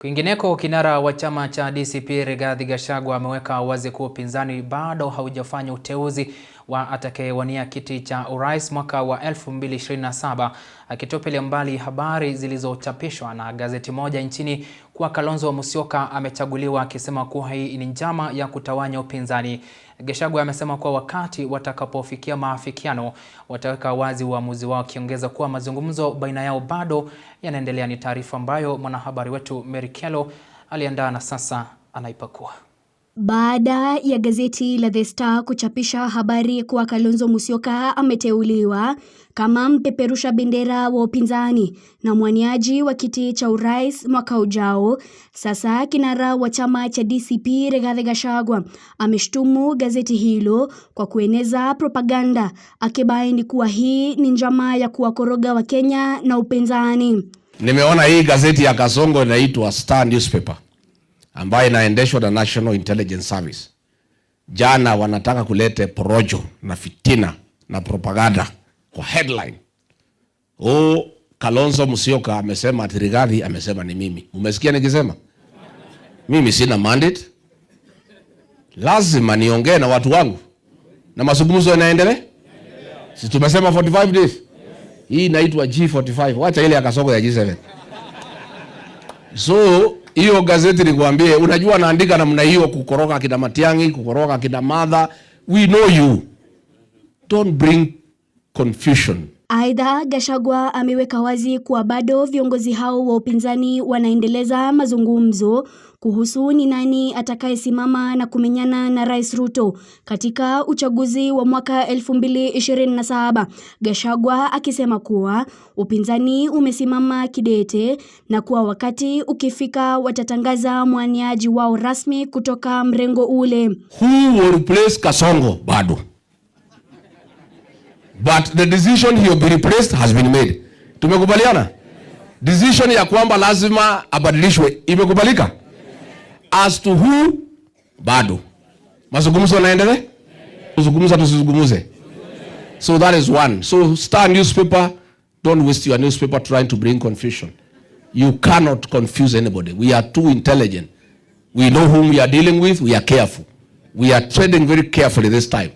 Kwingineko, kinara wa chama cha DCP Rigathi Gachagua ameweka wazi kuwa upinzani bado haujafanya uteuzi wa atakayewania kiti cha urais mwaka wa 2027, akitupilia mbali habari zilizochapishwa na gazeti moja nchini kuwa Kalonzo Musyoka amechaguliwa, akisema kuwa hii ni njama ya kutawanya upinzani. Gachagua amesema kuwa wakati watakapofikia maafikiano wataweka wazi uamuzi wao, akiongeza kuwa mazungumzo baina yao bado yanaendelea. Ni taarifa ambayo mwanahabari wetu Mary Kyalo aliandaa na sasa anaipakua. Baada ya gazeti la The Star kuchapisha habari kuwa Kalonzo Musyoka ameteuliwa kama mpeperusha bendera wa upinzani na mwaniaji wa kiti cha urais mwaka ujao, sasa kinara wa chama cha DCP Rigathi Gachagua ameshtumu gazeti hilo kwa kueneza propaganda, akibaini kuwa hii ni njama ya kuwakoroga Wakenya na upinzani. Nimeona hii gazeti ya Kasongo inaitwa Star Newspaper ambayo inaendeshwa na National Intelligence Service. Jana wanataka kulete porojo na fitina na propaganda kwa headline. Kalonzo Musyoka amesema ati Rigathi amesema ni mimi. Umesikia nikisema? Mimi sina mandate. Lazima niongee na watu wangu. Na mazungumzo yanaendelea? Si tumesema 45 days. Hii inaitwa G45. Wacha ile ya Kasongo ya G7. So hiyo gazeti nikwambie, unajua naandika namna hiyo kukoroga kina Matiang'i, kukoroga kina Madha. We know you. Don't bring confusion. Aidha, Gachagua ameweka wazi kuwa bado viongozi hao wa upinzani wanaendeleza mazungumzo kuhusu ni nani atakayesimama na kumenyana na Rais Ruto katika uchaguzi wa mwaka 2027. Gachagua akisema kuwa upinzani umesimama kidete na kuwa wakati ukifika watatangaza mwaniaji wao rasmi kutoka mrengo ule. Who will replace Kasongo bado? But the decision he will be replaced has been made. Tumekubaliana? Decision ya kwamba lazima abadilishwe imekubalika. As to who, bado. Mazungumzo yanaendelea? Tuzungumza tusizungumuze. So that is one. So Star Newspaper, don't waste your newspaper trying to bring confusion. You cannot confuse anybody. We are too intelligent. We know whom we are dealing with. We are careful. We are treading very carefully this time.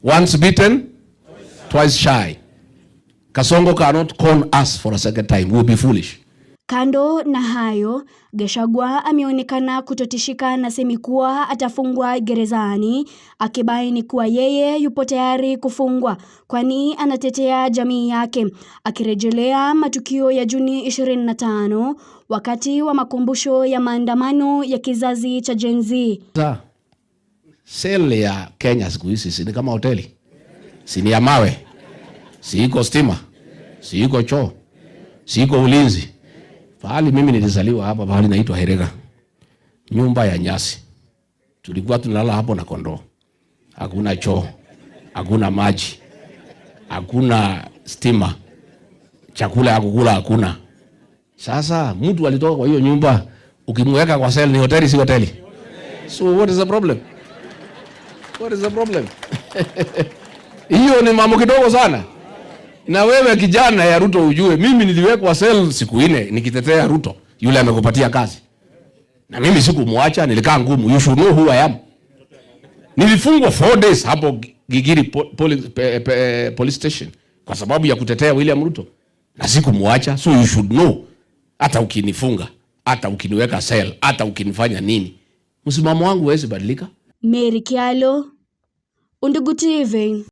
Once bitten, twice shy. Kasongo cannot con us for a second time. We'll be foolish. Kando na hayo, Gachagua ameonekana kutotishika na semi kuwa atafungwa gerezani, akibaini kuwa yeye yupo tayari kufungwa kwani anatetea jamii yake, akirejelea matukio ya Juni 25 wakati wa makumbusho ya maandamano ya kizazi cha Gen Z. Sel ya Kenya siku hizi si kama hoteli. Si ni ya mawe, si iko stima, si iko choo, si iko ulinzi. Pahali mimi nilizaliwa hapa, pahali naitwa Herega, nyumba ya nyasi. Tulikuwa tunalala hapo na kondoo. Hakuna choo, hakuna maji, hakuna stima, chakula ya kukula hakuna. Sasa mtu alitoka kwa hiyo nyumba, ukimweka kwa sel ni hoteli, si hoteli. So what is the problem? What is the problem? Hiyo ni mambo kidogo sana. Na wewe kijana ya Ruto ujue, mimi niliwekwa cell siku 4 nikitetea Ruto, yule amekupatia kazi. Na mimi sikumwacha, nilikaa ngumu. You should know who I am. Nilifungwa 4 days hapo Gigiri police station kwa sababu ya kutetea William Ruto. Na sikumwacha, so you should know. Hata ukinifunga, hata ukiniweka cell, hata ukinifanya nini, msimamo wangu hawezi badilika. Mary Kyalo, Undugu TV.